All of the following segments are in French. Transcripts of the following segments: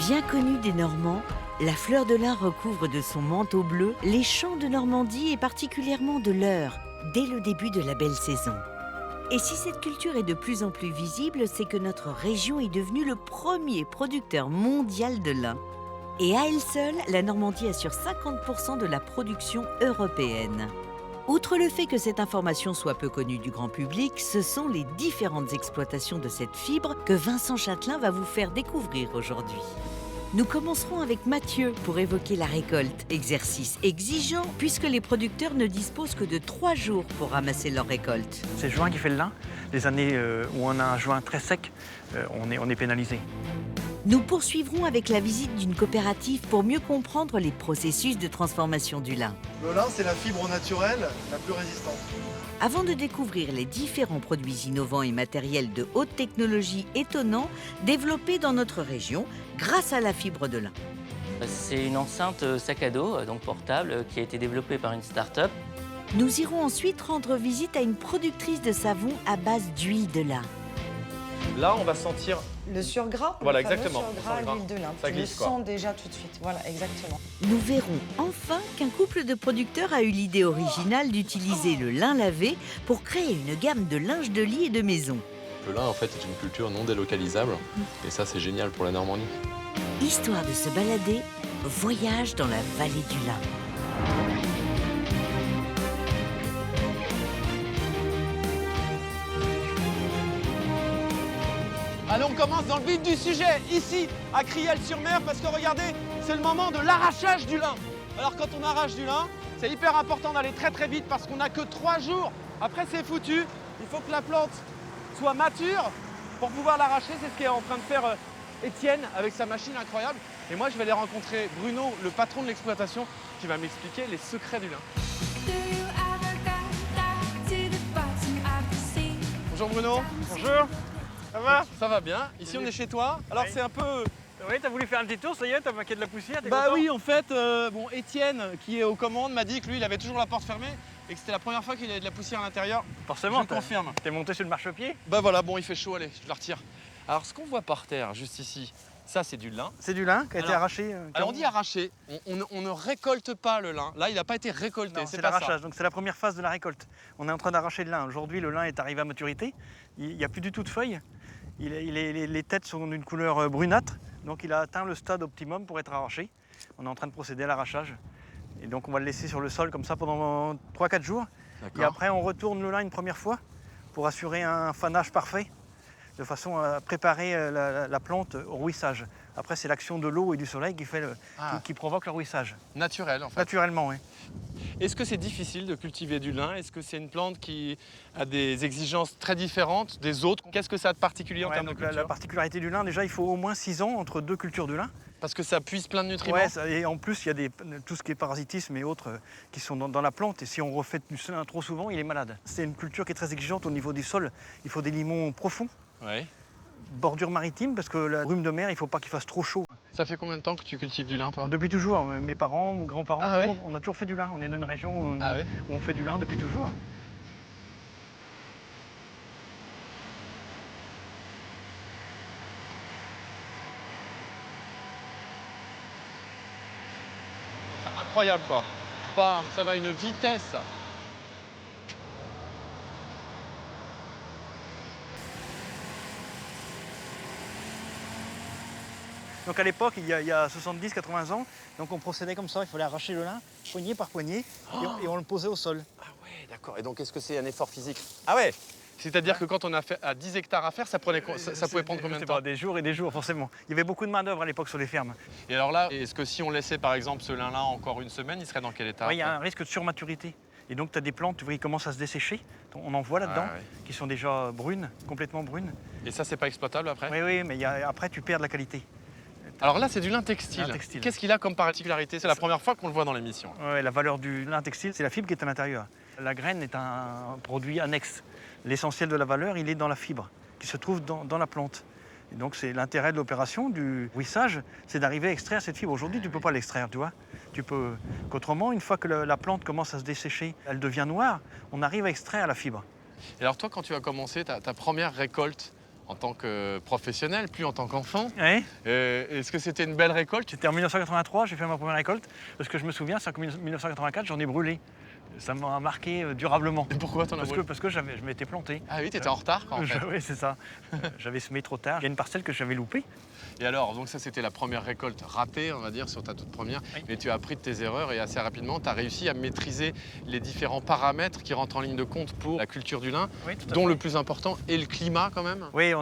Bien connue des Normands, la fleur de lin recouvre de son manteau bleu les champs de Normandie et particulièrement de l'Eure, dès le début de la belle saison. Et si cette culture est de plus en plus visible, c'est que notre région est devenue le premier producteur mondial de lin. Et à elle seule, la Normandie assure 50% de la production européenne. Outre le fait que cette information soit peu connue du grand public, ce sont les différentes exploitations de cette fibre que Vincent Châtelain va vous faire découvrir aujourd'hui. Nous commencerons avec Mathieu pour évoquer la récolte. Exercice exigeant puisque les producteurs ne disposent que de 3 jours pour ramasser leur récolte. C'est juin qui fait le lin. Les années où on a un juin très sec, on est pénalisé. Nous poursuivrons avec la visite d'une coopérative pour mieux comprendre les processus de transformation du lin. Le lin, c'est la fibre naturelle la plus résistante. Avant de découvrir les différents produits innovants et matériels de haute technologie étonnants développés dans notre région grâce à la fibre de lin. C'est une enceinte sac à dos, donc portable, qui a été développée par une start-up. Nous irons ensuite rendre visite à une productrice de savon à base d'huile de lin. Là, on va sentir. Le surgras, Voilà, le fameux exactement. surgras à Le surgras. l'huile de lin. Ça Tu glisse, le quoi. sens déjà tout de suite. Voilà, exactement. Nous verrons enfin qu'un couple de producteurs a eu l'idée originale d'utiliser le lin lavé pour créer une gamme de linge de lit et de maison. Le lin, en fait, est une culture non délocalisable. Et ça, c'est génial pour la Normandie. Histoire de se balader, voyage dans la vallée du lin. Allez, on commence dans le vif du sujet, ici, à Criel-sur-Mer, parce que regardez, c'est le moment de l'arrachage du lin. Alors quand on arrache du lin, c'est hyper important d'aller très très vite parce qu'on n'a que 3 jours. Après, c'est foutu. Il faut que la plante soit mature pour pouvoir l'arracher. C'est ce qu'est en train de faire Étienne avec sa machine incroyable. Et moi, je vais aller rencontrer Bruno, le patron de l'exploitation, qui va m'expliquer les secrets du lin. Bonjour Bruno. Bonjour, ça va? Ça va bien. Ici, on est chez toi. Alors, Oui. c'est un peu... Oui, t'as voulu faire un petit tour, ça y est, t'as manqué de la poussière, t'es Bah content? oui, en fait, bon, Étienne, qui est aux commandes, m'a dit que lui, il avait toujours la porte fermée et que c'était la première fois qu'il avait de la poussière à l'intérieur. Forcément, Je confirme. T'es monté sur le marchepied? Bah voilà, bon, il fait chaud, allez, je la retire. Alors, ce qu'on voit par terre, juste ici, ça, c'est du lin. C'est du lin qui a été Alors- arraché. Alors, on dit arraché. On ne récolte pas le lin. Là, il n'a pas été récolté, Non, c'est c'est pas ça. l'arrachage, donc c'est la première phase de la récolte. On est en train d'arracher le lin. Aujourd'hui, le lin est arrivé à maturité. Il n'y a plus du tout de feuilles. Les têtes sont d'une couleur brunâtre, donc il a atteint le stade optimum pour être arraché. On est en train de procéder à l'arrachage. Et donc on va le laisser sur le sol comme ça pendant 3-4 jours. Et après on retourne le lin une première fois pour assurer un fanage parfait, de façon à préparer la plante au rouissage. Après c'est l'action de l'eau et du soleil qui provoque le rouissage. Naturel, en fait. Naturellement, oui. Est-ce que c'est difficile de cultiver du lin? Est-ce que c'est une plante qui a des exigences très différentes des autres? Qu'est-ce que ça a de particulier en Ouais, termes de donc la culture? particularité du lin, déjà il faut au moins 6 ans entre 2 cultures de lin. Parce que ça puise plein de nutriments. Ouais, et en plus, il y a tout ce qui est parasitisme et autres qui sont dans la plante. Et si on refait du lin trop souvent, il est malade. C'est une culture qui est très exigeante au niveau du sol. Il faut des limons profonds, Ouais. bordure maritime, parce que la brume de mer, il ne faut pas qu'il fasse trop chaud. Ça fait combien de temps que tu cultives du lin, toi? Depuis toujours, mes parents, mes grands-parents, Ah ouais on a toujours fait du lin. On est dans une région où Ah ouais? on fait du lin depuis toujours. Incroyable, quoi. Bam, ça va à une vitesse. Donc à l'époque, il y a 70-80 ans, donc on procédait comme ça. Il fallait arracher le lin, poignée par poignée, et on le posait au sol. Ah ouais, d'accord. Et donc, est-ce que c'est un effort physique? Ah ouais. C'est-à-dire que quand on a fait à 10 hectares à faire, ça pouvait prendre combien de temps? Des jours et des jours, forcément. Il y avait beaucoup de main-d'œuvre à l'époque sur les fermes. Et alors là, est-ce que si on laissait par exemple ce lin-là encore une semaine, il serait dans quel état? Ouais, il y a un risque de surmaturité. Et donc, tu as des plantes, tu vois, qui commencent à se dessécher. On en voit là-dedans, Ah ouais. qui sont déjà brunes, complètement brunes. Et ça, c'est pas exploitable après? Oui, oui, mais après, tu perds de la qualité. Alors là, c'est du lin textile. Lin textile. Qu'est-ce qu'il a comme particularité? C'est la première fois qu'on le voit dans l'émission. Ouais, la valeur du lin textile, c'est la fibre qui est à l'intérieur. La graine est un produit annexe. L'essentiel de la valeur, il est dans la fibre, qui se trouve dans la plante. Et donc, c'est l'intérêt de l'opération du rouissage, c'est d'arriver à extraire cette fibre. Aujourd'hui, tu ne peux pas l'extraire, tu vois. Qu'autrement, une fois que la plante commence à se dessécher, elle devient noire, on arrive à extraire la fibre. Et alors toi, quand tu as commencé ta première récolte en tant que professionnel, plus en tant qu'enfant. Ouais. Est-ce que c'était une belle récolte? C'était en 1983, j'ai fait ma première récolte. Parce que je me souviens, c'est qu'en 1984, j'en ai brûlé. Ça m'a marqué durablement. Et pourquoi t'en as brûlé? Parce que je m'étais planté. Ah oui, t'étais en retard en fait. Oui, c'est ça. J'avais semé trop tard. Il y a une parcelle que j'avais loupée. Et alors, donc ça c'était la première récolte ratée, on va dire, sur ta toute première. Oui. Mais tu as appris de tes erreurs et assez rapidement, tu as réussi à maîtriser les différents paramètres qui rentrent en ligne de compte pour la culture du lin, Oui, tout à dont fait. le plus important est le climat quand même. Oui,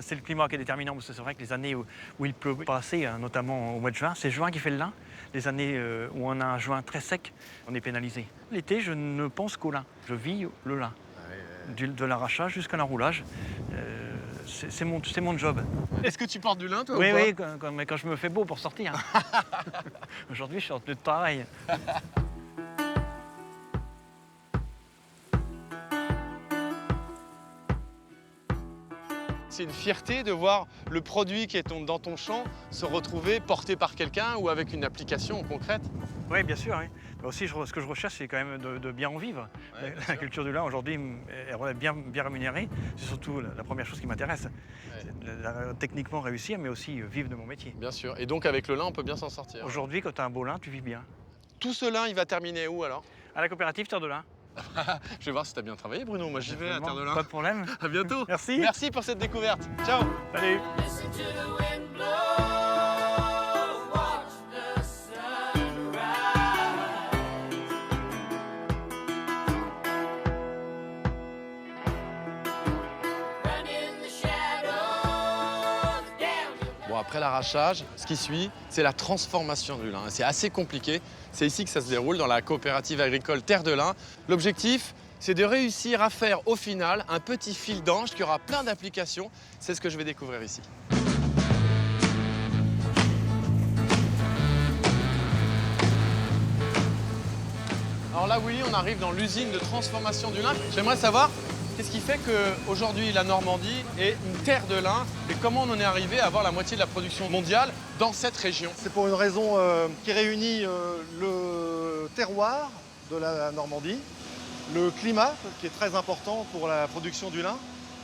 c'est le climat qui est déterminant. Parce que c'est vrai que les années où il pleut pas assez, notamment au mois de juin, c'est juin qui fait le lin. Les années où on a un juin très sec, on est pénalisé. L'été, je ne pense qu'au lin. Je vis le lin. De l'arrachage jusqu'à l'enroulage. C'est mon job. Est-ce que tu portes du lin toi Oui, ou pas? oui, mais quand je me fais beau pour sortir. Aujourd'hui, je suis en tenue de travail. C'est une fierté de voir le produit qui est dans ton champ se retrouver porté par quelqu'un ou avec une application concrète. Oui, bien sûr. Oui. Mais aussi, ce que je recherche, c'est quand même de bien en vivre. Ouais, bien La sûr. culture du lin, aujourd'hui, est bien rémunérée. C'est surtout la première chose qui m'intéresse. C'est techniquement réussir, mais aussi vivre de mon métier. Bien sûr. Et donc avec le lin, on peut bien s'en sortir. Aujourd'hui, quand tu as un beau lin, tu vis bien. Tout ce lin, il va terminer où alors? À la coopérative Terre de Lin. Je vais voir si tu as bien travaillé Bruno. Moi j'y vais à Terre de Lin. Pas de problème. À bientôt. Merci. Merci pour cette découverte. Ciao. Salut. Bon, après l'arrachage, ce qui suit, c'est la transformation du lin. C'est assez compliqué. C'est ici que ça se déroule, dans la coopérative agricole Terre de Lin. L'objectif, c'est de réussir à faire au final un petit fil d'ange qui aura plein d'applications. C'est ce que je vais découvrir ici. Alors là, Willy, on arrive dans l'usine de transformation du lin. J'aimerais savoir, qu'est-ce qui fait qu'aujourd'hui, la Normandie est une terre de lin et comment on en est arrivé à avoir la moitié de la production mondiale dans cette région? C'est pour une raison qui réunit le terroir de la Normandie, le climat, qui est très important pour la production du lin,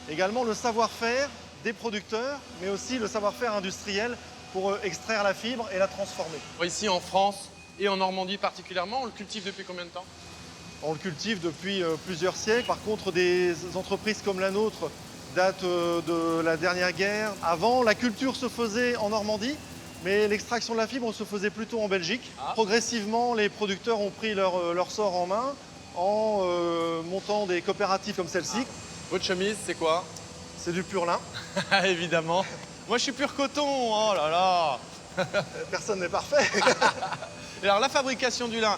également le savoir-faire des producteurs, mais aussi le savoir-faire industriel pour extraire la fibre et la transformer. Ici en France et en Normandie particulièrement, on le cultive depuis combien de temps? On le cultive depuis plusieurs siècles. Par contre, des entreprises comme la nôtre datent de la dernière guerre. Avant, la culture se faisait en Normandie, mais l'extraction de la fibre se faisait plutôt en Belgique. Ah. Progressivement, les producteurs ont pris leur sort en main en montant des coopératives comme celle-ci. Votre chemise, c'est quoi? C'est du pur lin. Évidemment. Moi, je suis pur coton. Oh là là. Personne n'est parfait. Et alors, la fabrication du lin,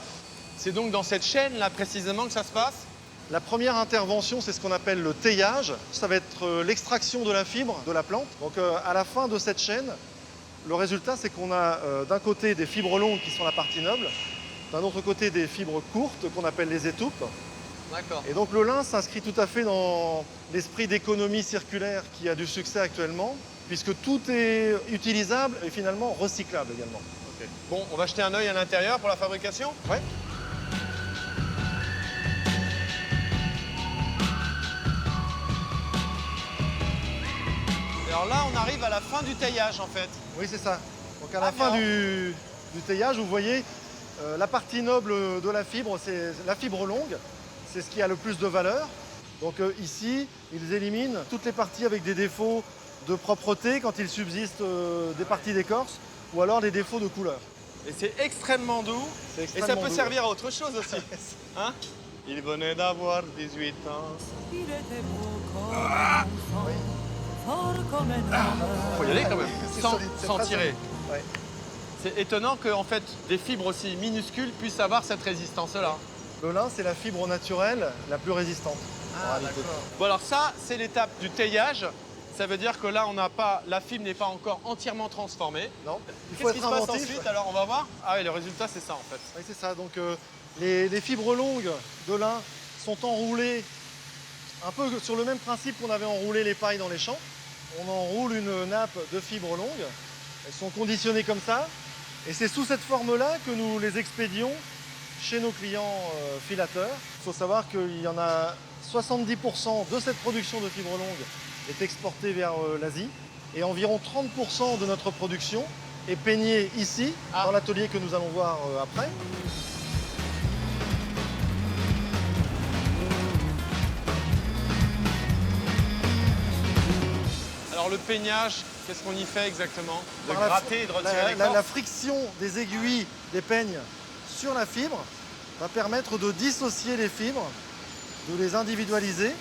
c'est donc dans cette chaîne-là précisément que ça se passe? La première intervention, c'est ce qu'on appelle le teillage. Ça va être l'extraction de la fibre de la plante. Donc à la fin de cette chaîne, le résultat, c'est qu'on a d'un côté des fibres longues qui sont la partie noble, d'un autre côté des fibres courtes qu'on appelle les étoupes. D'accord. Et donc le lin s'inscrit tout à fait dans l'esprit d'économie circulaire qui a du succès actuellement, puisque tout est utilisable et finalement recyclable également. Ok. Bon, on va jeter un œil à l'intérieur pour la fabrication? Ouais. Et alors là, on arrive à la fin du taillage en fait. Oui, c'est ça. Donc à la fin du teillage, vous voyez, la partie noble de la fibre, c'est la fibre longue. C'est ce qui a le plus de valeur. Donc ici, ils éliminent toutes les parties avec des défauts de propreté quand il subsiste des parties d'écorce ou alors des défauts de couleur. Et c'est extrêmement doux. C'est Et ça extrêmement peut doux. servir à autre chose aussi. Hein? Il venait d'avoir 18 ans. Faut y aller quand même, C'est sans, solide, c'est sans très tirer. solide. Ouais. C'est étonnant que en fait, des fibres aussi minuscules puissent avoir cette résistance-là. Le lin, c'est la fibre naturelle la plus résistante. en réalité. Bon alors ça, c'est l'étape du teillage. Ça veut dire que là, on n'a pas, la fibre n'est pas encore entièrement transformée. Non. Il faut Qu'est-ce qui être se passe inventif. ensuite? Alors on va voir. Ah oui, le résultat c'est ça en fait. Oui, c'est ça. Donc les fibres longues de lin sont enroulées un peu sur le même principe qu'on avait enroulé les pailles dans les champs. On enroule une nappe de fibres longues. Elles sont conditionnées comme ça. Et c'est sous cette forme-là que nous les expédions chez nos clients filateurs. Il faut savoir qu'il y en a 70% de cette production de fibres longues est exporté vers l'Asie. Et environ 30% de notre production est peignée ici, dans l'atelier que nous allons voir après. Alors le peignage, qu'est-ce qu'on y fait exactement? De Par gratter et de retirer la l'écorce? friction des aiguilles des peignes sur la fibre va permettre de dissocier les fibres, de les individualiser.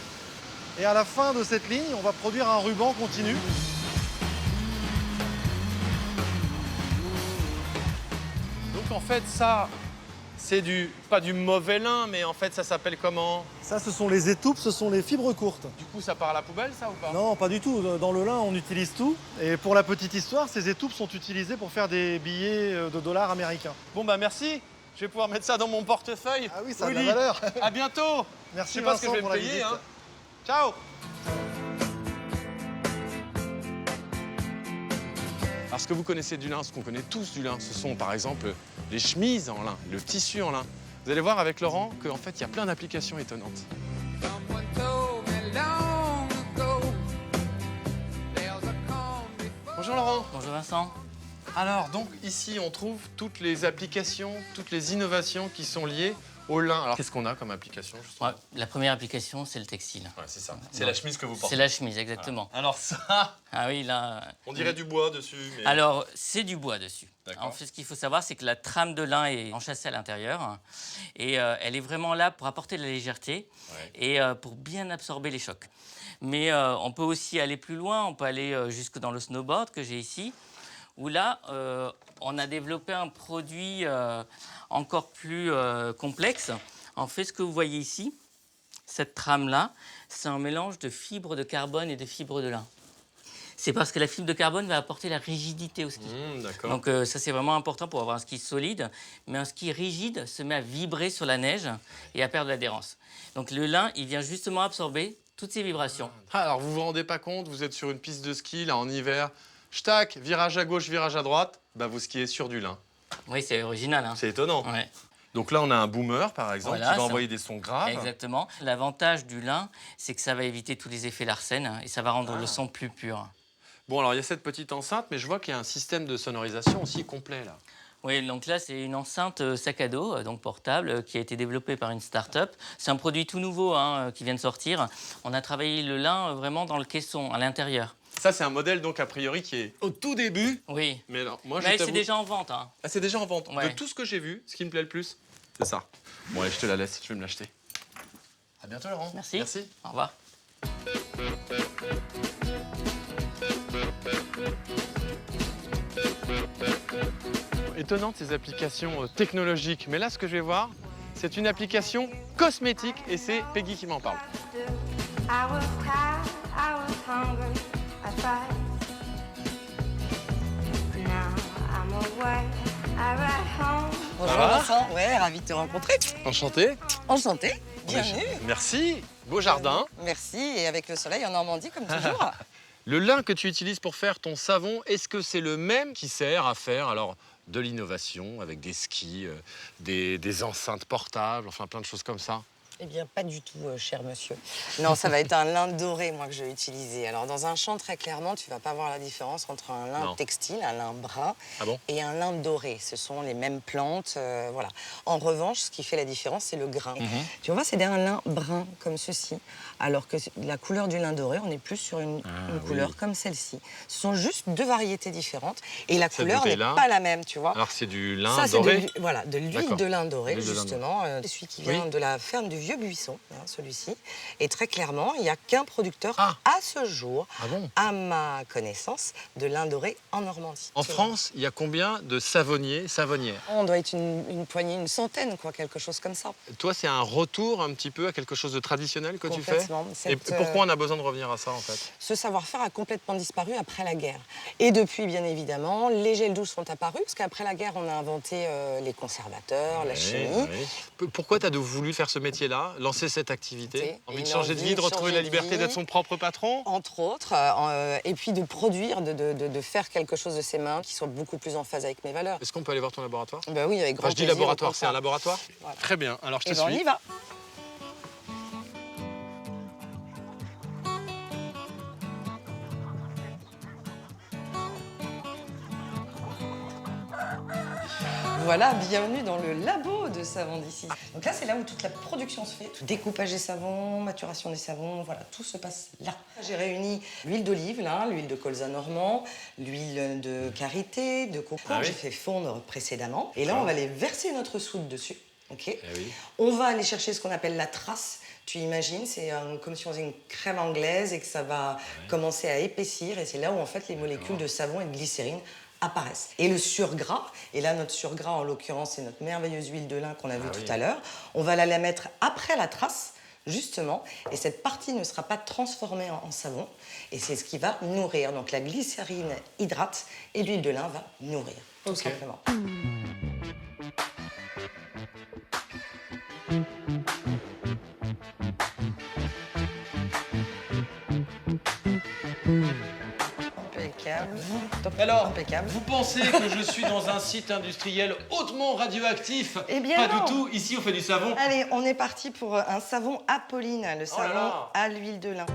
Et à la fin de cette ligne, on va produire un ruban continu. Donc en fait ça, c'est pas du mauvais lin, mais en fait ça s'appelle comment? Ça, ce sont les étoupes, ce sont les fibres courtes. Du coup ça part à la poubelle ça ou pas? Non, pas du tout. Dans le lin, on utilise tout. Et pour la petite histoire, ces étoupes sont utilisées pour faire des billets de dollars américains. Bon bah merci, je vais pouvoir mettre ça dans mon portefeuille. Ah oui, ça a de la Willy, valeur. à bientôt. Merci Je sais pas ce que Vincent je vais pour me la payer. visite. Hein. Ciao. Alors ce que vous connaissez du lin, ce qu'on connaît tous du lin, ce sont par exemple les chemises en lin, le tissu en lin. Vous allez voir avec Laurent qu'en fait il y a plein d'applications étonnantes. Bonjour Laurent. Bonjour Vincent. Alors donc ici on trouve toutes les applications, toutes les innovations qui sont liées au lin. Alors qu'est-ce qu'on a comme application justement? Ouais, la première application, c'est le textile. Ouais, c'est ça. C'est la chemise que vous portez. C'est la chemise, exactement. Alors ça, Ah oui, là... on dirait du bois dessus. Mais... Alors, c'est du bois dessus. D'accord. En fait, ce qu'il faut savoir, c'est que la trame de lin est enchâssée à l'intérieur. Et elle est vraiment là pour apporter de la légèreté et pour bien absorber les chocs. Mais on peut aussi aller plus loin. On peut aller jusque dans le snowboard que j'ai ici, où là, on a développé un produit encore plus complexe. En fait, ce que vous voyez ici, cette trame-là, c'est un mélange de fibres de carbone et de fibres de lin. C'est parce que la fibre de carbone va apporter la rigidité au ski. D'accord. Donc ça, c'est vraiment important pour avoir un ski solide. Mais un ski rigide se met à vibrer sur la neige et à perdre l'adhérence. Donc le lin, il vient justement absorber toutes ces vibrations. Ah, alors vous vous rendez pas compte, vous êtes sur une piste de ski là en hiver. Ch'tac, virage à gauche, virage à droite. Bah vous skiez sur du lin. Oui, c'est original. Hein. C'est étonnant. Ouais. Donc là on a un boomer par exemple Voilà, qui va ça. envoyer des sons graves. Exactement. L'avantage du lin, c'est que ça va éviter tous les effets Larsen et ça va rendre le son plus pur. Bon alors il y a cette petite enceinte, mais je vois qu'il y a un système de sonorisation aussi complet là. Oui, donc là, c'est une enceinte sac à dos, donc portable, qui a été développée par une start-up. C'est un produit tout nouveau qui vient de sortir. On a travaillé le lin vraiment dans le caisson, à l'intérieur. Ça c'est un modèle donc a priori qui est au tout début. Oui. Mais alors moi je Mais t'avoue... c'est déjà en vente. Hein. Ah, c'est déjà en vente. Ouais. De tout ce que j'ai vu, ce qui me plaît le plus, c'est ça. Bon allez, je te la laisse, je vais me l'acheter. À bientôt Laurent. Merci. Merci. Au revoir. Étonnante ces applications technologiques, mais là ce que je vais voir, c'est une application cosmétique et c'est Peggy qui m'en parle. I was tired, I was hungry, I tried. Now I'm away, I ride home. Bonjour va Vincent, ouais, ravi de te rencontrer. Enchanté. Enchanté, bienvenue. Merci. Beau jardin. Merci, et avec le soleil en Normandie comme toujours. Le lin que tu utilises pour faire ton savon, est-ce que c'est le même qui sert à faire alors de l'innovation avec des skis, des enceintes portables, enfin plein de choses comme ça? Eh bien, pas du tout, cher monsieur. Non, ça va être un lin doré, moi, que je vais utiliser. Alors, dans un champ, très clairement, tu vas pas voir la différence entre un lin Non. textile, un lin brun, Ah bon? et un lin doré. Ce sont les mêmes plantes, voilà. En revanche, ce qui fait la différence, c'est le grain. Tu vois, c'est un lin brun, comme ceci, alors que la couleur du lin doré, on est plus sur une couleur comme celle-ci. Ce sont juste deux variétés différentes, et la Cette couleur n'est bouteille-là. pas la même, tu vois. Alors c'est du lin Ça, c'est doré. voilà, de l'huile D'accord. de lin doré, L'huile de lin justement. C'est celui qui vient Oui. de la ferme du Vieux Buisson, hein, celui-ci. Et très clairement, il n'y a qu'un producteur Ah. à ce jour, Ah bon? à ma connaissance, de lin doré en Normandie. En Tu vois. France, il y a combien de savonniers, savonnières? On doit être une poignée, une centaine, quoi, quelque chose comme ça. Toi, c'est un retour un petit peu à quelque chose de traditionnel que tu fais? Complètement. Et Cette, pourquoi on a besoin de revenir à ça en fait? Ce savoir-faire a complètement disparu après la guerre. Et depuis, bien évidemment, les gels douches sont apparus, parce qu'après la guerre, on a inventé les conservateurs, la chimie. Pourquoi tu as voulu faire ce métier-là, lancer cette activité? Envie de Une changer de envie vie, de de retrouver changer la de liberté vie. d'être son propre patron? Entre autres, et puis de produire, de faire quelque chose de ses mains qui soit beaucoup plus en phase avec mes valeurs. Est-ce qu'on peut aller voir ton laboratoire? Ben oui, avec grand Enfin, je dis plaisir, laboratoire, au c'est un contraire. laboratoire? Voilà. Très bien, alors je te Eh ben, on suis. y va. Voilà, bienvenue dans le labo de savon d'ici. Donc là, c'est là où toute la production se fait. Tout découpage des savons, maturation des savons, voilà, tout se passe là. J'ai réuni l'huile d'olive, là, l'huile de colza normand, l'huile de karité, de coco. Ah oui. J'ai fait fondre précédemment. Et là, on va aller verser notre soude dessus. Ok. oui. On va aller chercher ce qu'on appelle la trace. Tu imagines, c'est comme si on faisait une crème anglaise et que ça va commencer à épaissir. Et c'est là où, en fait, les molécules de savon et de glycérine apparaissent. Et le surgras, et là, notre surgras, en l'occurrence, c'est notre merveilleuse huile de lin qu'on a vue tout à l'heure. On va la mettre après la trace, justement, et cette partie ne sera pas transformée en savon. Et c'est ce qui va nourrir. Donc la glycérine hydrate et l'huile de lin va nourrir, tout simplement. Impeccable. Alors, Impeccable. vous pensez que je suis dans un site industriel hautement radioactif? Eh bien pas non. du tout. Ici, on fait du savon. Allez, on est parti pour un savon Apolline, le savon là. à l'huile de lin.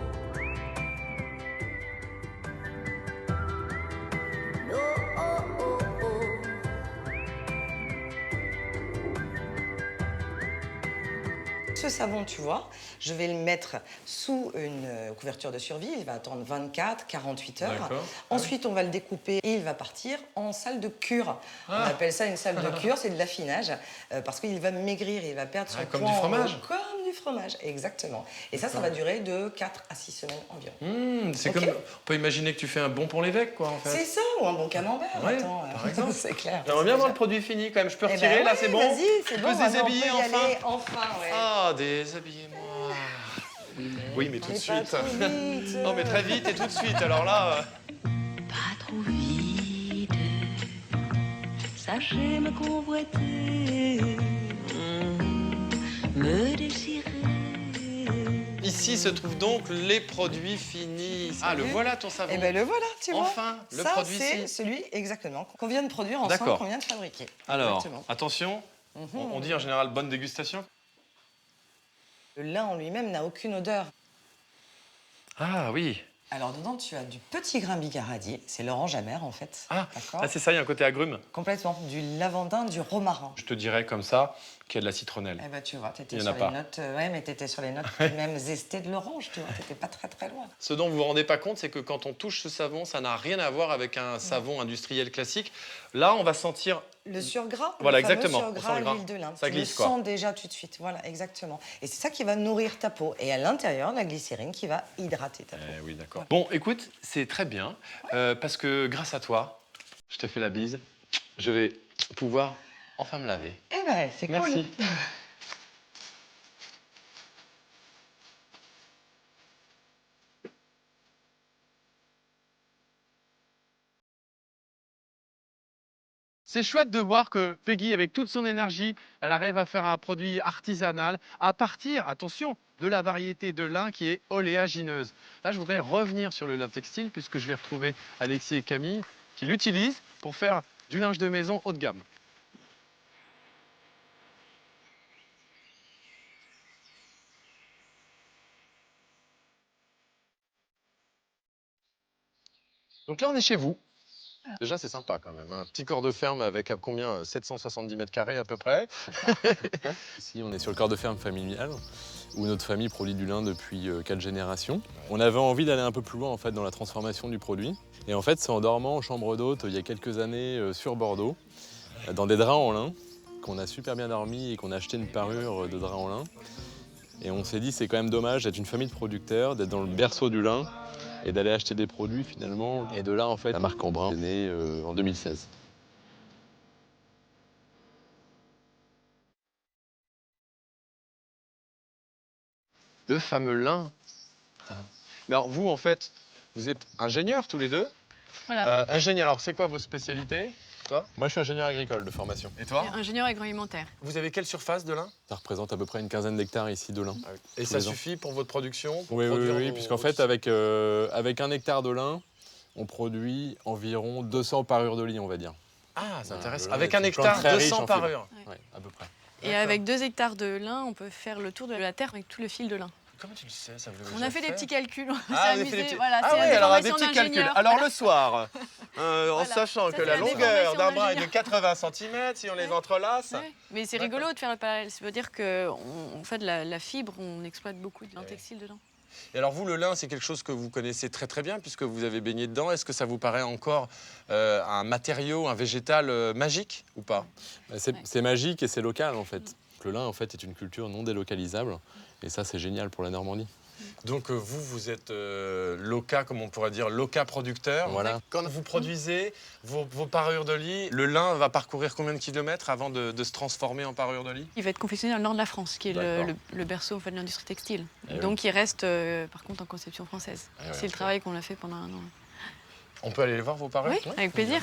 Ce savon, tu vois, je vais le mettre sous une couverture de survie. Il va attendre 24, 48 heures. D'accord. Ensuite, on va le découper et il va partir en salle de cure. On appelle ça une salle de cure, c'est de l'affinage, parce qu'il va maigrir, il va perdre son comme poids du fromage. Comme du fromage, exactement. Et ça va durer de 4 à 6 semaines environ. C'est Ok. comme. On peut imaginer que tu fais un bon pour l'évêque, quoi, en fait. C'est ça, ou un bon camembert, Ouais, attends. par exemple. C'est clair. J'aimerais bien C'est voir le déjà- produit fini, quand même. Je peux Eh retirer, ben là, ouais, c'est bon? Vas-y, c'est Je bon. peux se maintenant, on déshabiller, peut y enfin. aller, enfin, ouais. Ah, déshabillez-moi. Oui, mais tout de Mais suite. pas trop vite. Non, mais très vite et tout de suite. Alors là. Pas trop vite, sachez me convoiter, me désirer. Ici se trouvent donc les produits finis. Ah, le voilà ton savon. Eh ben le voilà, tu vois. Enfin, le ça, produit c'est ici. celui exactement qu'on vient de produire ensemble, D'accord. qu'on vient de fabriquer. Alors, Exactement. attention, on dit en général bonne dégustation. Le lin en lui-même n'a aucune odeur. Ah oui. Alors dedans, tu as du petit grain bigaradier, c'est l'orange amer en fait. Ah, D'accord. ah, c'est ça, il y a un côté agrume. Complètement. Du lavandin, du romarin. Je te dirais comme ça qu'il y a de la citronnelle. Eh ben tu vois, t'étais Il y en sur a les pas. notes, ouais, mais t'étais sur les notes même zestées de l'orange, tu vois, t'étais pas très loin. Ce dont vous vous rendez pas compte, c'est que quand on touche ce savon, ça n'a rien à voir avec un savon industriel classique. Là, on va sentir. Le surgras, Voilà, le fameux exactement, on surgras sent à le gras. l'huile de lin. Ça Tu glisse, le quoi. sens déjà tout de suite, voilà, exactement. Et c'est ça qui va nourrir ta peau. Et à l'intérieur, la glycérine qui va hydrater ta peau. Eh oui, d'accord. Bon, écoute, c'est très bien, parce que grâce à toi, je te fais la bise, je vais pouvoir enfin me laver. Eh ben, c'est cool. Merci. C'est chouette de voir que Peggy, avec toute son énergie, elle arrive à faire un produit artisanal à partir, attention, de la variété de lin qui est oléagineuse. Là, je voudrais revenir sur le lin textile puisque je vais retrouver Alexis et Camille qui l'utilisent pour faire du linge de maison haut de gamme. Donc là, on est chez vous. Déjà, c'est sympa quand même. Un petit corps de ferme avec à combien 770 mètres carrés à peu près. Ici, on est sur le corps de ferme familial, où notre famille produit du lin depuis 4 générations. On avait envie d'aller un peu plus loin en fait, dans la transformation du produit. Et en fait, c'est en dormant en chambre d'hôte il y a quelques années sur Bordeaux, dans des draps en lin, qu'on a super bien dormi et qu'on a acheté une parure de draps en lin. Et on s'est dit, c'est quand même dommage d'être une famille de producteurs, d'être dans le berceau du lin et d'aller acheter des produits finalement. Et de là, en fait, la marque Embrun est née en 2016. Le fameux lin. Mais alors, vous, en fait, vous êtes ingénieurs tous les deux. Voilà. Ingénieur, alors c'est quoi vos spécialités? Toi? Moi, je suis ingénieur agricole de formation. Et toi? Ingénieur agroalimentaire. Vous avez quelle surface de lin? Ça représente à peu près une quinzaine d'hectares ici de lin. Et Tous ça les ans. suffit pour votre production? Pour Oui, produire vos- puisqu'en fait, avec 1 hectare de lin, on produit environ 200 parures de lit, on va dire. Ah, ça Voilà, intéresse. le lin Avec est 1 une hectare, plante très riche 200 en fibres. parures. Ouais, à peu près. Et avec 2 hectares de lin, on peut faire le tour de la terre avec tout le fil de lin. Comment tu le sais? Ça vous On a fait des petits calculs, on s'est Ah, vous avez amusé. fait des petits... Voilà, ah c'est oui, des alors des formations petits calculs. d'ingénieurs. Alors Voilà. le soir, En Voilà. sachant Ça, que c'est la la longueur déformation d'un bras est de d'ingénieur. 80 cm, si on les entrelace. Ouais. Mais c'est rigolo de faire le parallèle. Ça veut dire qu'en fait, la fibre, on exploite beaucoup de lin textile dedans. Et alors vous, le lin, c'est quelque chose que vous connaissez très très bien puisque vous avez baigné dedans. Est-ce que ça vous paraît encore un matériau, un végétal magique ou pas? C'est magique et c'est local en fait. Le lin en fait est une culture non délocalisable et ça c'est génial pour la Normandie. Donc vous êtes loca, comme on pourrait dire, loca producteur. Voilà. Quand vous produisez vos parures de lit, le lin va parcourir combien de kilomètres avant de se transformer en parure de lit? Il va être confectionné dans le nord de la France, qui est D'accord. le berceau en fait, de l'industrie textile. Eh Donc il reste par contre en conception française. Eh ouais, C'est le ok. travail qu'on a fait pendant 1 an. On peut aller les voir, vos parures? Oui, avec plaisir.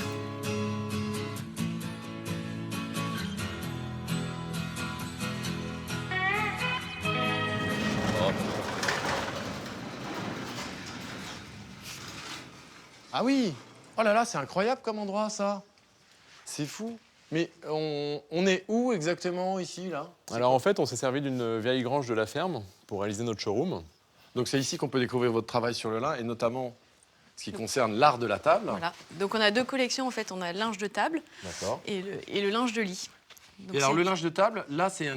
Ah oui! Oh là là, c'est incroyable comme endroit, ça. C'est fou. Mais on est où exactement ici, là? Alors en fait on s'est servi d'une vieille grange de la ferme pour réaliser notre showroom. Donc c'est ici qu'on peut découvrir votre travail sur le lin et notamment ce qui concerne l'art de la table. Voilà. Donc on a 2 collections en fait. On a le linge de table D'accord. et le linge de lit. Donc, Et alors c'est- le linge de table, là c'est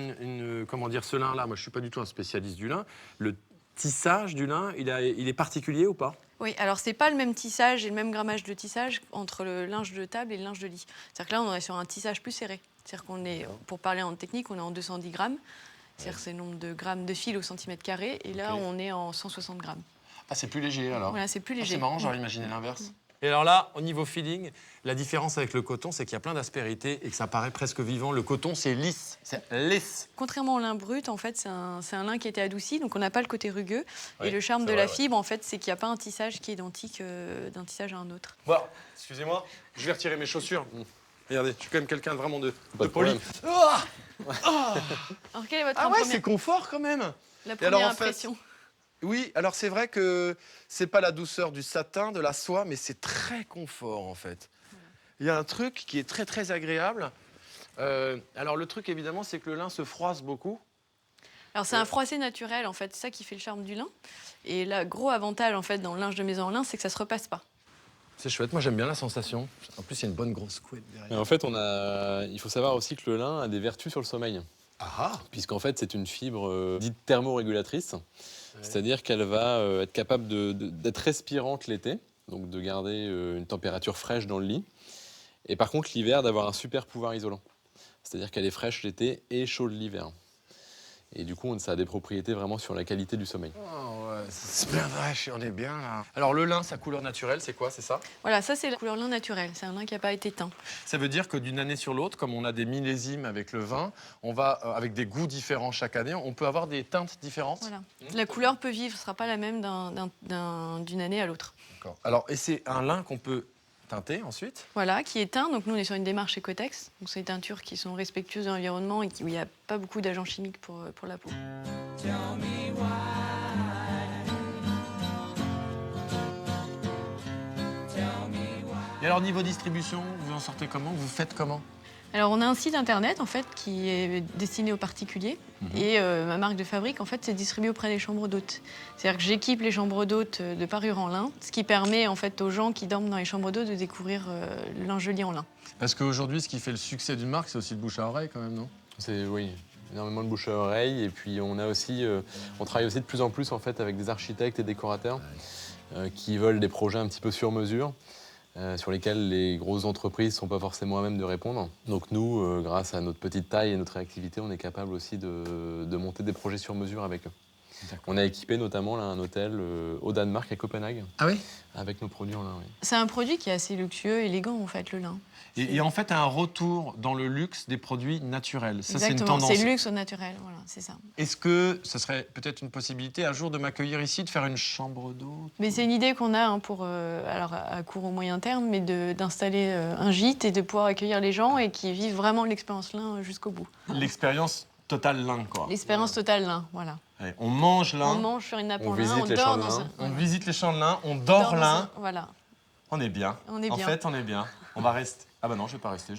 comment dire, ce lin-là, moi je suis pas du tout un spécialiste du lin. Le tissage du lin, il est particulier ou pas? Oui, alors c'est pas le même tissage et le même grammage de tissage entre le linge de table et le linge de lit. C'est-à-dire que là, on est sur un tissage plus serré. C'est-à-dire qu'on est, pour parler en technique, on est en 210 grammes. C'est-à-dire que c'est le nombre de grammes de fil au centimètre carré. Et là, Ok. on est en 160 grammes. Ah, c'est plus léger alors. Voilà, c'est plus Ah, léger. c'est marrant, j'aurais imaginé l'inverse. Et alors là, au niveau feeling, la différence avec le coton, c'est qu'il y a plein d'aspérités et que ça paraît presque vivant. Le coton, c'est lisse, c'est lisse. Contrairement au lin brut, en fait, c'est un lin qui a été adouci, donc on n'a pas le côté rugueux. Oui, et le charme c'est de vrai, la fibre, en fait, c'est qu'il n'y a pas un tissage qui est identique d'un tissage à un autre. Bon, excusez-moi, je vais retirer mes chaussures. Regardez, je suis quand même quelqu'un de vraiment de Pas de poli. problème. Ah, Alors, quelle est votre ah ouais, première, c'est confort quand même. la Et première alors, en fait, impression? Oui, alors c'est vrai que c'est pas la douceur du satin, de la soie, mais c'est très confort en fait. Il y a un truc qui est très très agréable. Alors le truc évidemment, c'est que le lin se froisse beaucoup. Alors c'est un froissé naturel en fait, c'est ça qui fait le charme du lin. Et le gros avantage en fait dans le linge de maison en lin, c'est que ça se repasse pas. C'est chouette, moi j'aime bien la sensation. En plus, il y a une bonne grosse couette Mais derrière. en fait il faut savoir aussi que le lin a des vertus sur le sommeil. Ah, Puisqu'en fait c'est une fibre dite thermorégulatrice. C'est-à-dire qu'elle va être capable d'être respirante l'été, donc de garder une température fraîche dans le lit. Et par contre, l'hiver, d'avoir un super pouvoir isolant. C'est-à-dire qu'elle est fraîche l'été et chaude l'hiver. Et du coup, ça a des propriétés vraiment sur la qualité du sommeil. oh, ouais, c'est bien vrai, on est bien là. Alors le lin, sa couleur naturelle, c'est quoi, c'est ça? Voilà, ça c'est la couleur lin naturelle, c'est un lin qui n'a pas été teint. Ça veut dire que d'une année sur l'autre, comme on a des millésimes avec le vin, on va, avec des goûts différents chaque année, on peut avoir des teintes différentes. Voilà. La couleur peut vivre, ce ne sera pas la même d'une année à l'autre. D'accord. Alors, et c'est un lin qu'on peut teinter ensuite? Voilà, qui est teint, donc nous on est sur une démarche Ecotex, donc c'est des teintures qui sont respectueuses de l'environnement et où il n'y a pas beaucoup d'agents chimiques pour la peau. Et alors, niveau distribution, vous en sortez comment? Vous faites comment? Alors on a un site internet en fait qui est destiné aux particuliers et ma marque de fabrique en fait c'est distribué auprès des chambres d'hôtes. C'est-à-dire que j'équipe les chambres d'hôtes de parures en lin, ce qui permet en fait aux gens qui dorment dans les chambres d'hôtes de découvrir le lingerie en lin. Parce qu'aujourd'hui, ce qui fait le succès d'une marque, c'est aussi le bouche à oreille quand même, non? C'est oui, énormément de bouche à oreille. Et puis on travaille aussi de plus en plus en fait avec des architectes et décorateurs qui veulent des projets un petit peu sur mesure. Sur lesquels les grosses entreprises ne sont pas forcément à même de répondre. Donc nous, grâce à notre petite taille et notre réactivité, on est capable aussi de monter des projets sur mesure avec eux. On a équipé notamment là, un hôtel au Danemark, à Copenhague, Ah oui? avec nos produits en lin. Oui. C'est un produit qui est assez luxueux, élégant en fait le lin. Et en fait, un retour dans le luxe des produits naturels. Ça, c'est une Exactement, tendance. c'est le luxe au naturel, voilà, c'est ça. Est-ce que ce serait peut-être une possibilité un jour de m'accueillir ici, de faire une chambre d'hôte? Mais c'est une idée qu'on a pour, alors à court ou moyen terme, mais d'installer un gîte et de pouvoir accueillir les gens et qui vivent vraiment l'expérience lin jusqu'au bout. L'expérience totale lin, quoi. L'expérience totale lin, voilà. Allez, on mange lin, On mange sur une nappe On en lin, visite on les dort champs de dans lin. un... on voilà. visite les champs de lin, on On dort dans lin. un- Voilà. On est bien. On est En bien. fait, on est bien. On va rester. Ah bah non, je vais pas rester.